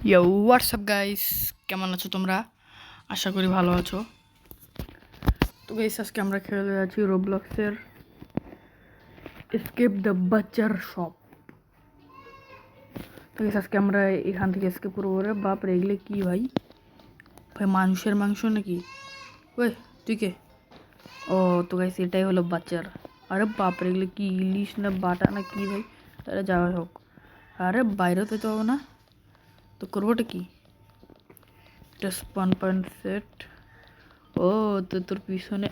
ইয়ো WhatsApp guys, কেমন আছো তোমরা? আশা করি ভালো আছো। তো গাইস, আজকে আমরা খেলে যাচ্ছি রোবলক্সের এসকেপ দ্য বাচার শপ। তো গাইস, আজকে আমরা এখান থেকে এসকেপ করবো। রে বাপরে, এগুলো কি ভাই? ভাই মানুষের মাংস নাকি? ওই তুই কে? ও তো গাইস, এটাই হলো বাচার। আরে বাপরে, এগুলো কি ইলিশ না বাটা না কি ভাই? আরে যাওয়া হোক। আরে বাইরে তো হবে না, তো করবোটা কি? এটা স্পন পয়েন্ট সেট। ও তো তোর পিছনে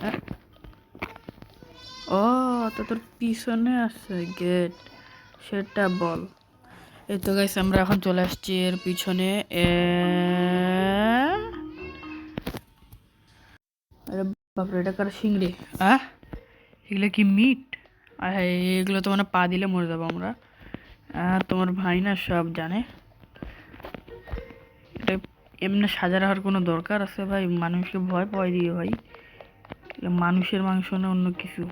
ও তো তোর পিছনে আছে গেট, সেটা বল। এই তো গাইস, আমরা এখন চলে আসছি এর পিছনে। আরে বাপরে, এটা কার শিংড়ি? এগুলো কি মিট? আর এগুলো তো মানে পা দিলে মরে যাবো আমরা। তোমার ভাই না সব জানে। এটা এমনি সাজা রাখার কোনো দরকার আছে ভাই? মানুষকে ভয় পাওয়াই দিয়ে ভাই। এগুলো মানুষের মাংস না অন্য কিছু?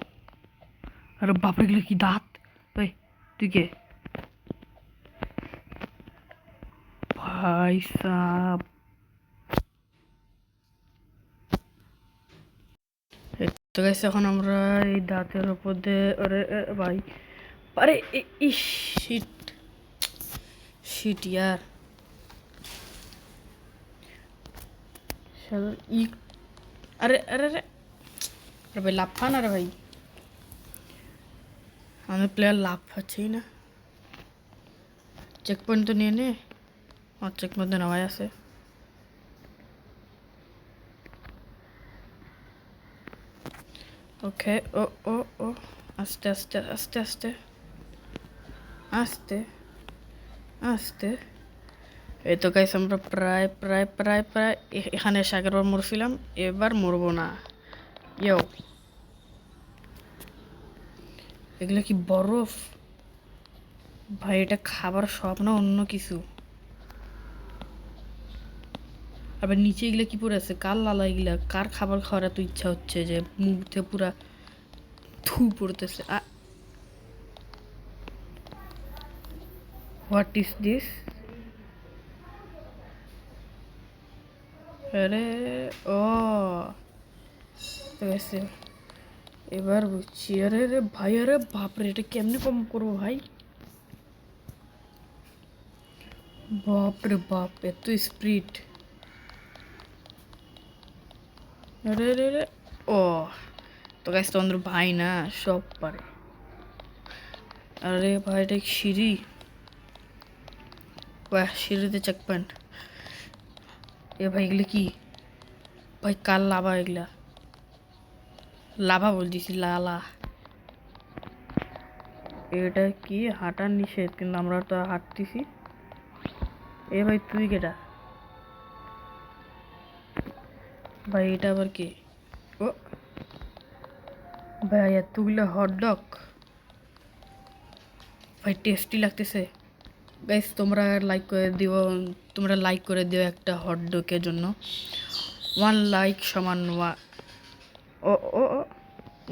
আরে বাপরে, এগুলো কি দাঁত? ভাই তুই কে ভাই সাব? তো গাইস, এখন আমরা এই দাঁতের উপর দিয়ে ভাই, আরে ইস, শিট শিট ইয়ার, শালা ই, আরে আরে আরে আরে ভাই লাফা না রে ভাই, আমাদের প্লেয়ার লাফাচ্ছেই না। চেক পয়েন্ট তো নিয়ে নে। আমার চেক পয়েন্ট নেওয়াই আছে। ওকে, ও ও ও, আস্তে আস্তে আস্তে আস্তে আস্তে আস্তে। এই তো গাইস, আমরা প্রায় প্রায় প্রায় প্রায় এখানে এসে আগেরবার মরছিলাম, এবার মরবো না। ইয়ো, এগুলো কি বরফ? ভাই এটা খাবার সব না অন্য কিছু? আবার নিচে এগুলো কি পড়ে আছে? কার লালা এগুলা? কার খাবার খাওয়ার এত ইচ্ছা হচ্ছে যে মুখ থেকে পুরা থু পড়তেছে? What is this? আরে ও ঠিক আছে, এবার বুঝছি। আরে রে ভাই, আরে বাপরে, এটা কেমনে কম করবো ভাই? বাপরে বাপ, এত স্পিড! আরে রে রে, ও তো গাইস, তোমাদের ভাই না সব পারে। আরে ভাই, এটা সিঁড়ি? বাহ, সিঁড়িতে চেক পয়েন্ট। এ ভাই, এগুলো কি ভাই? কাল লাভা এগুলা? লাভা বলতেছি, লালা। এটা কি হাঁটার নিষেধ, কিন্তু আমরা তো হাঁটতেছি। এ ভাই তুই কেটা ভাই? এটা আবার কি? ও ভাই, এতগুলো হটডগ ভাই, টেস্টি লাগতেছে। গাইস, তোমরা লাইক করে দিও, তোমরা লাইক করে দিও একটা হটডগের জন্য। 1 লাইক সমান ও ও ও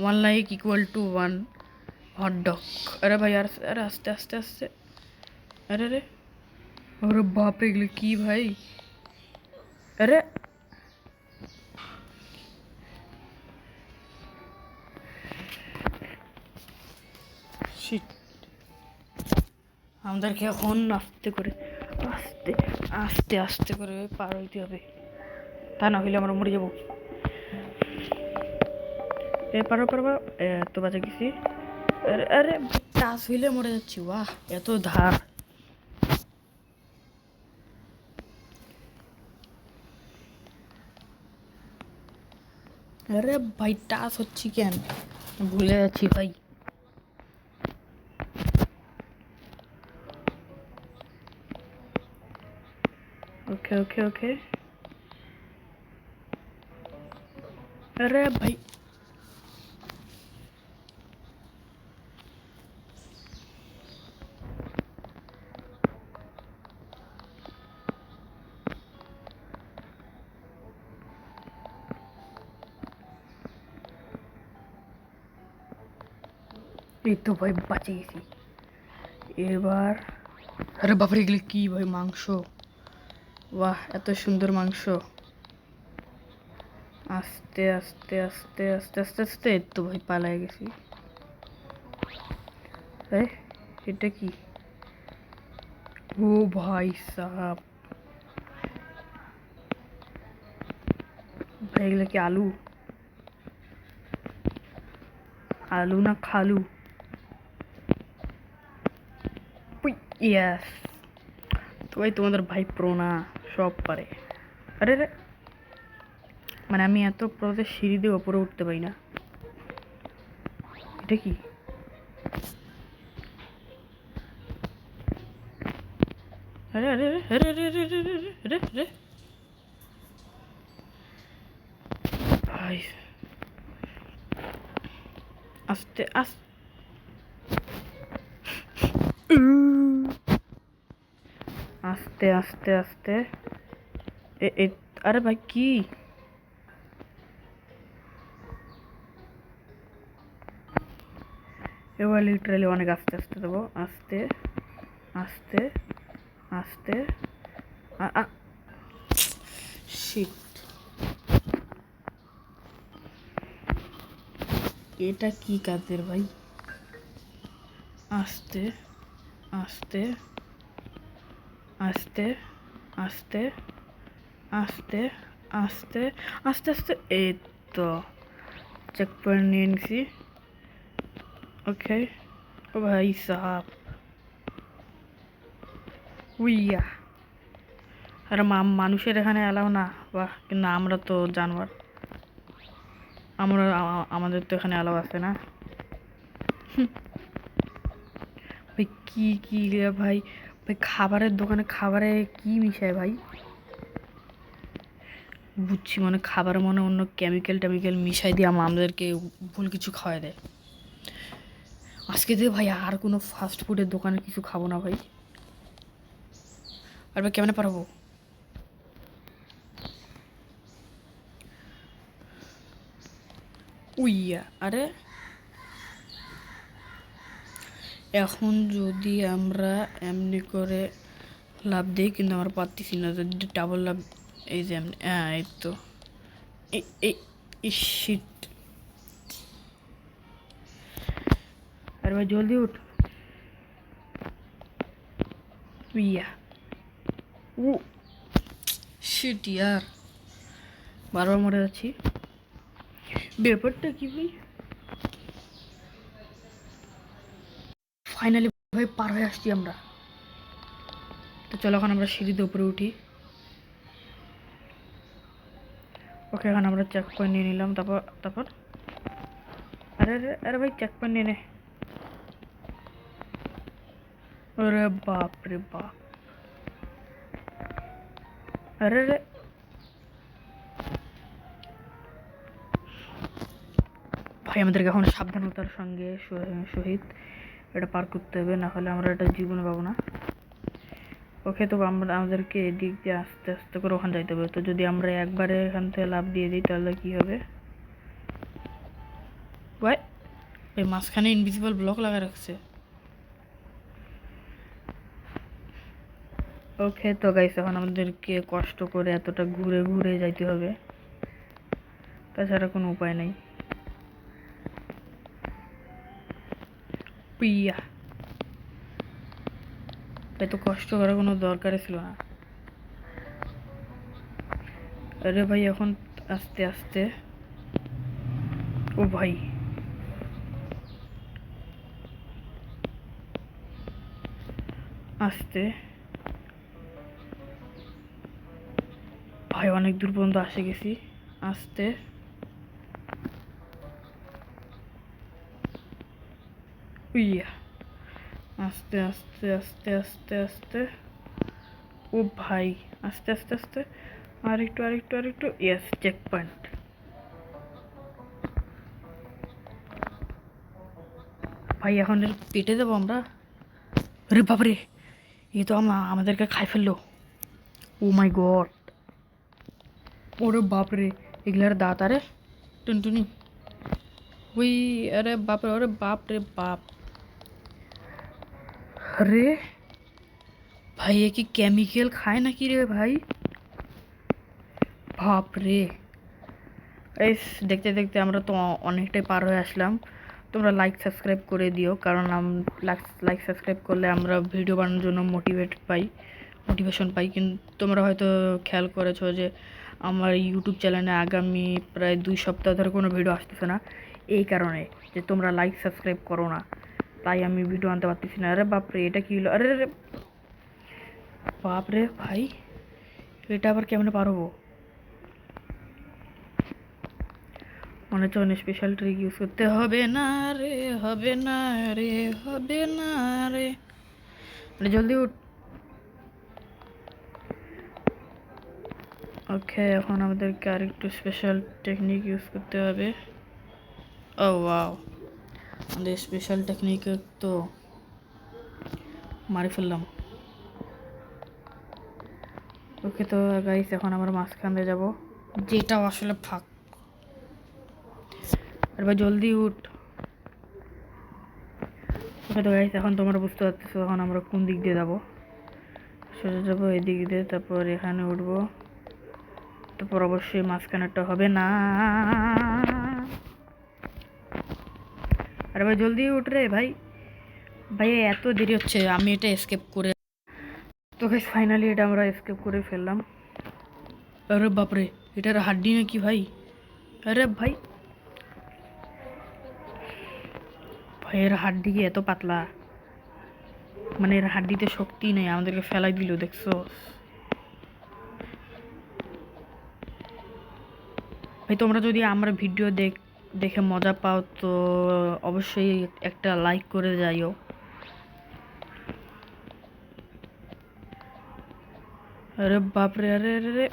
1 লাইক ইকুয়াল টু 1 হটডগ। আরে ভাই, আর আরে আস্তে আস্তে আস্তে। আরে রে, ওরে বাপরে, এগুলো কি ভাই? আরে শিট, আমাদেরকে এখন আস্তে করে আস্তে আস্তে আস্তে করে পার হইতে হবে, তা না হইলে আমরা মরে যাবো। এ পারো পারো পারো, এত বাজে গেছি। আরে আরে, টাচ হইলে মরে যাচ্ছি। বাহ, এত ধার! আরে ভাই, টাচ হচ্ছি কেন? ভুলে যাচ্ছি ভাই। ওকে ওকে ওকে। আরে ভাই, এই তো ভাই বাঁচে গেছি এবার। আরে বাপরে, এগুলো কি ভাই? মাংস? বাহ, এত সুন্দর মাংস। আস্তে আস্তে আস্তে আস্তে আস্তে আস্তে, এই তো ভাই পালায় গেছি। এটা কি? ও ভাই সাহাব, ভাই এগুলো কি আলু? আলু না খালু? ইয়াস। তো ভাই তোমাদের ভাই প্রো না, সব পারে। আরে রে, মানে আমি এত প্রোতে সিঁড়ি দিয়ে ওপরে উঠতে পারি না। এটা কি? আরে আরে আরে আরে আরে আরে আরে আরে ভাই, আস্তে আস্তে আস্তে আস্তে আস্তে। আরে ভাই কি? এবার লিটারালি অনেক আস্তে আস্তে দেবো। আস্তে আস্তে আস্তে। শিট, এটা কি কাজের ভাই? আস্তে আস্তে আস্তে আস্তে আস্তে আস্তে আস্তে আস্তে, এই তো চেক পয়েন্ট নিয়ে নিছি। ওকে ও ভাই সাহাব, উইয়া। আরে মানুষের এখানে এলাও না, বাহ, কিন্তু আমরা তো জানোয়ার, আমাদের তো এখানে এলাও আছে না। ভাই কি কি রে ভাই? ভাই খাবারের দোকানে খাবারে কি মিশায় ভাই? বুঝছি, মানে খাবার মনে অন্য কেমিক্যাল টেমিক্যাল মিশাই দিয়ে আমাদেরকে ভুল কিছু খাওয়াই দেয়। আজকে দিয়ে ভাই আর কোনো ফাস্ট ফুডের দোকানে কিছু খাবো না ভাই। আর ভাই কেমনে পারবো? উইয়া। আরে এখন যদি আমরা এমনি করে লাভ দিই, কিন্তু আমরা পারতেছি না, যদি ডাবল লাভ, এই যে এমনি, হ্যাঁ এই তো, এই শিট। আরে ভাই জলদি উঠ। উইয়া। ও শিট ইয়ার, বারবার মরে যাচ্ছি। ব্যাপারটা কি ভাই? ফাইনালি ভাই পার হয়ে আসছি আমরা। তো চলো এখন আমরা সিঁড়িতে উপরে উঠি। ওকে, এখন আমরা চেক পয়েন্ট নিয়ে নিলাম। তারপর তারপর আরে আরে আরে ভাই চেক পয়েন্ট নিয়ে নে। আরে বাপ রে বাপ। আরে রে ভাই, আমাদেরকে এখন সাবধানতার সঙ্গে সহিত এটা পার করতে হবে, না হলে আমরা এটা জীবনে পাবো না। ওকে, তো আমাদেরকে এদিক দিয়ে আস্তে আস্তে করে ওখানে যাইতে হবে। তো যদি আমরা একবারে এখান থেকে লাভ দিয়ে দিই তাহলে কি হবে? ভাই এই মাঝখানে ইনভিজিবল ব্লক লাগা রাখছে। ওকে, তো গাইস এখন আমাদেরকে কষ্ট করে এতটা ঘুরে ঘুরে যাইতে হবে, তাছাড়া কোনো উপায় নেই। পিয়া, এত কষ্ট করার কোনো দরকারই ছিল না। আরে ভাই এখন আস্তে আস্তে। ও ভাই, আস্তে ভাই, অনেক দূর পর্যন্ত আসে গেছি। আস্তে উইয়া, আস্তে আস্তে আস্তে আস্তে আস্তে। ও ভাই, আস্তে আস্তে আস্তে, আরেকটু আরেকটু আরেকটু। Yes, check point. ভাই এখন এর পেটে দেবো আমরা। আরে বাপরে, এ তো আমাদেরকে খাই ফেললো। ও মাই গড। ওরে বাপরে, এগুলার দাঁত, আরে টুনটুনি। ওই, আরে বাপরে, ওরে বাপ রে বাপ। আরে ভাই, এ কি কেমিক্যাল খায় নাকি রে ভাই? বাপ রে, এই দেখতে দেখতে আমরা তো অনেকটাই পার হয়ে আসলাম। তোমরা লাইক সাবস্ক্রাইব করে দিও, কারণ লাইক সাবস্ক্রাইব করলে আমরা ভিডিও বানানোর জন্য মোটিভেশন পাই। কিন্তু তোমরা হয়তো খেয়াল করেছো যে আমার ইউটিউব চ্যানেলে আগামী প্রায় 2 সপ্তাহ ধরে কোনো ভিডিও আসতেছে না, এই কারণে যে তোমরা লাইক সাবস্ক্রাইব করো না, তাই আমি ভিডিও আনতে পারতেছি না। আরে বাপরে, এটা কী হলো? আরে রে বাপরে ভাই, এটা আবার কেমনে পারবো? মনে হচ্ছে অনেক স্পেশাল ট্রিক ইউজ করতে হবে না রে, হবে না রে, হবে না রে। মানে জলদি উঠ। ওকে, এখন আমাদেরকে আর একটু স্পেশাল টেকনিক ইউজ করতে হবে। ও ওয়াও, আমাদের স্পেশাল টেকনিক তো মারি ফেললাম। ওকে তো গাইস, এখন আমরা মাঝখান দিয়ে যাবো, যেটাও আসলে ফাঁক। আর ভাই জলদি উঠ। ওকে তো গাইস, এখন তোমরা বুঝতে পারতেছো এখন আমরা কোন দিক দিয়ে যাবো। সোজা যাবো এই দিক দিয়ে, তারপর এখানে উঠবো, তারপর অবশ্যই মাঝখানেরটা হবে না। আরে ভাই জলদি উঠ রে ভাই। ভাই এত দেরি হচ্ছে, আমি এটা এসকেপ করে, তো গাইস ফাইনালি এটা আমরা এসকেপ করে ফেললাম। আরে বাপরে, এটার হাড্ডি নাকি ভাই? আরে ভাই, ভাই এর হাড্ডি কি এত পাতলা? মানে এর হাড্ডিতে শক্তি নেই, আমাদেরকে ফেলাই দিল, দেখছো? ভাই তোমরা যদি আমার ভিডিও দেখে মজা পাও তো অবশ্যই একটা লাইক করে যাইও। আরে বাপরে, আরে আরে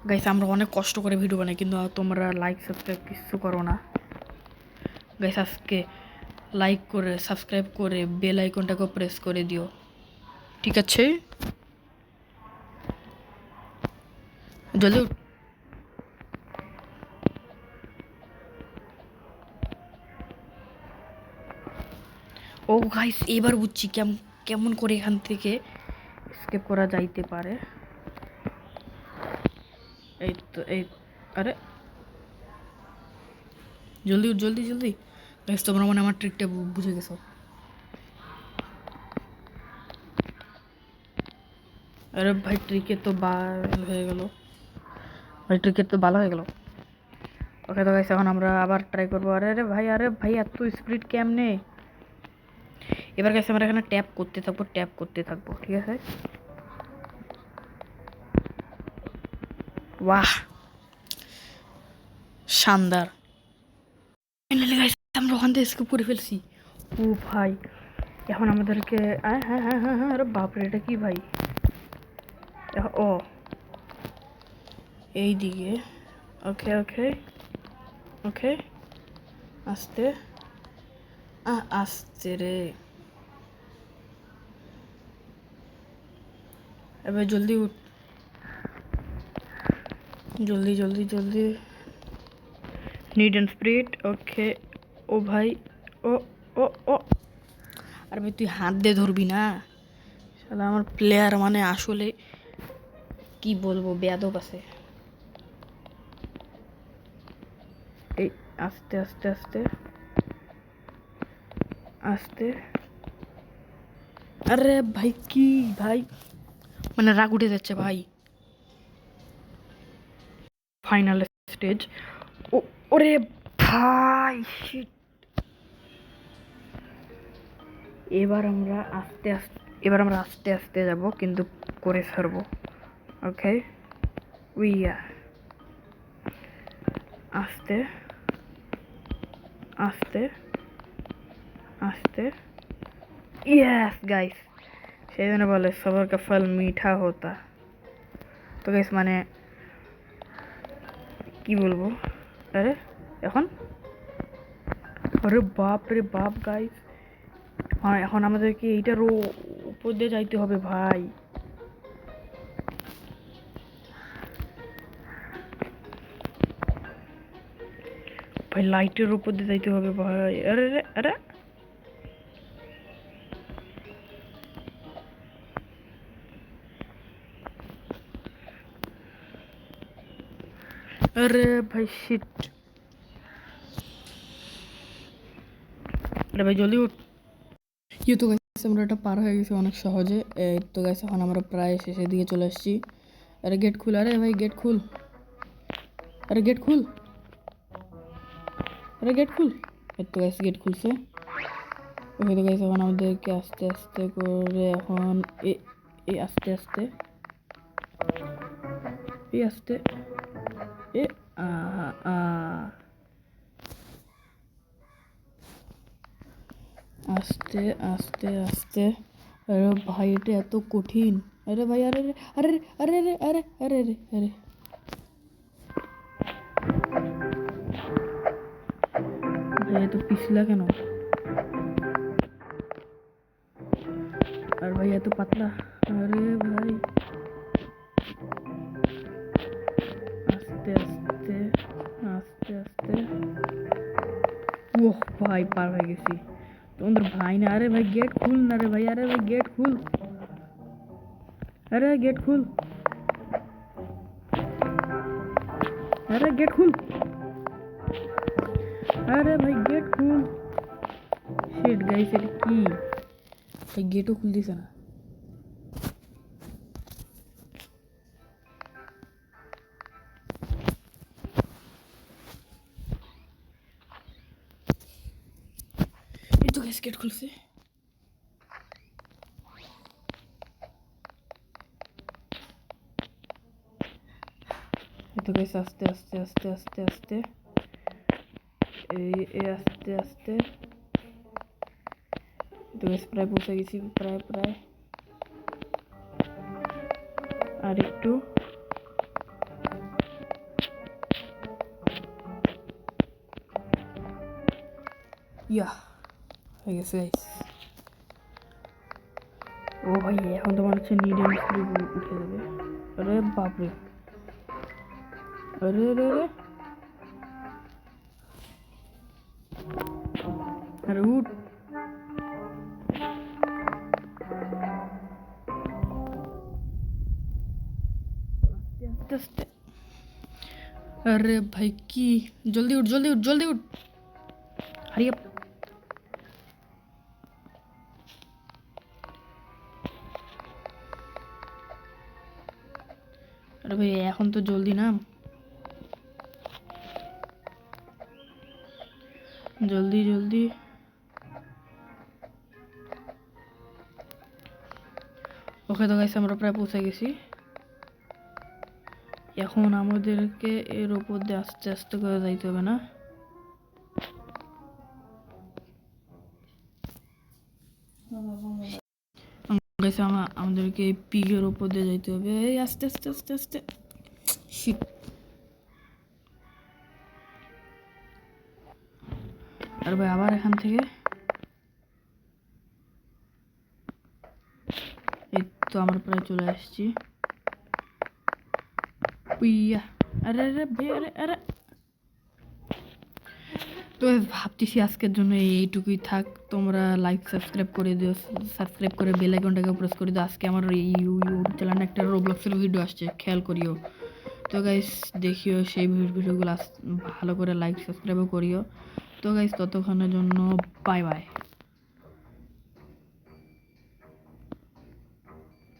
গাইস, আমরা অনেক কষ্ট করে ভিডিও বানাই, কিন্তু তোমরা লাইক সাবস্ক্রাইব কিছু করো না। গাইস আজকে লাইক করে সাবস্ক্রাইব করে বেল আইকনটাকে প্রেস করে দিও, ঠিক আছে? জলদি। ও গাইস, এবার বুঝছি কেমন করে এখান থেকে স্কেপ করা যাইতে পারে। এই তো এই, আরে জলদি উঠ, জলদি জলদি। গাইস তোমরা মানে আমার ট্রিকটা বুঝে গেছো। আরে ভাই ট্রিকের তো ভালো হয়ে গেল, ভাই ট্রিকের তো ভালো হয়ে গেল। ওকে তো গাইস, এখন আমরা আবার ট্রাই করবো। আরে আরে ভাই, আরে ভাই এত স্পিড কেমনে? এবার গাইস আমরা এখানে ট্যাপ করতে থাকবো, ঠিক আছে? বাহ, শানদার। ফাইনালি গাইস আমরা ওখান থেকে স্কিপ করে ফেলছি। ও ভাই, এখন আমাদেরকে হ্যাঁ হ্যাঁ হ্যাঁ হ্যাঁ হ্যাঁ, আরে বাপরে, এটা কি ভাই? ও এই দিকে, ওকে ওকে ওকে, আস্তে আস্তে রে। এবার জলদি উঠ, জলদি জলদি জলদি। নিড অ্যান্ড স্পিরিট, ওকে। ও ভাই, ও ও ও, আর ভাই তুই হাত দিয়ে ধরবি না, শালা আমার প্লেয়ার মানে আসলে কি বলবো, বেয়াদব আছে। এই আস্তে আস্তে আস্তে আস্তে। আরে ভাই কি ভাই, মানে রাগ উঠে যাচ্ছে ভাই। Final stage. ও ওরে ভাই শিট। এবার আমরা আস্তে আস্তে যাব, কিন্তু করে ছাড়বো। ওকে উইয়া, আস্তে আস্তে আস্তে। ইয়েস গাইস, সেই জন্য বলে সবার কা ফল মিঠা হতা। তো গাইস মানে কি বলবো, আরে এখন, আরে বাপ রে বাপ গাইস, হ্যাঁ এখন আমাদেরকে এইটার উপর দিয়ে যাইতে হবে ভাই। ভাই লাইটের উপর দিয়ে যাইতে হবে ভাই। আরে রে আরে, अरे भाई शिट, अरे भाई जल्दी उठ। ये तो गाइस আমরা এটা পার হয়ে গেছি অনেক সহজে। এই তো গাইস এখন আমরা প্রায় শেষের দিকে চলে আসছি। আরে গেট খুল, আরে ভাই গেট খুল, আরে গেট খুল, আরে গেট খুল। এই তো গাইস গেট খুলছে। ওকে তো গাইস এখন আমাদেরকে আস্তে আস্তে করে এখন এ আস্তে আস্তে আস্তে এ আস্তে আস্তে আস্তে। আরে ভাই এটা এত কঠিন। আরে ভাই আরে আরে আরে আরে আরে আরে আরে আরে ভাই এত পিছলা কেন? আর ভাই এত পাতলা। আরে ভাই আস্তে আস্তে আস্তে আস্তে। ওহ ভাই পার হয়ে গেছি তোমাদের ভাই না। আরে ভাই गेट খুল না রে ভাই, আরে ভাই गेट খুল, अरे गेट खुल, अरे गेट खुल, अरे भाई गेट खुल। शिट गाइस এটা কি ভাই গেটও খুল দিছে না। এই তো গাইস গেট খুলছে। এই তো গাইস আস্তে আস্তে আস্তে আস্তে আস্তে এই আস্তে আস্তে। তো গাইস প্রায় পৌঁছে গেছি, প্রায় প্রায় আর একটু। ইয়া হয়ে গেছে গাইস। ও ভাই এখন তো মনে হচ্ছে নিডেল উঠে যাবে। আরে বাপরে, আরে আরে আরে আরে উঠ। আস্তে আস্তে। अरे भाई की जल्दी उठ जल्दी उठ जल्दी उठ, हरी अप। अरे भाई এখন তো জলদি নাম, জলদি জলদি। ওকে তো গাইস আমরা প্রায় পৌঁছে গেছি। এখন আমাদেরকে এর উপর দিয়ে আস্তে আস্তে করে যাইতে হবে না? গাইস আমাদেরকে পিগের উপর দিয়ে যাইতে হবে। এই আস্তে আস্তে আস্তে আস্তে। শিট। আর ভাই আবার এখান থেকে এই তো আমরা প্রায় চলে আসছি। পিয়া আরে আরে ভাই আরে আরে। তো ভাবতেছি আজকের জন্য এইটুকুই থাক। তোমরা লাইক সাবস্ক্রাইব করে দিও, সাবস্ক্রাইব করে বেল আইকনটাকে প্রেস করে দিও। আজকে আমার এই ইউটিউব চ্যানেলে একটা রোবলক্সের ভিডিও আসছে, খেয়াল করিও। তো গাইস দেখিও সেই ভিডিওগুলো ভালো করে লাইক সাবস্ক্রাইবও করিও। তো গাইস ততক্ষণের জন্য বাই বাই।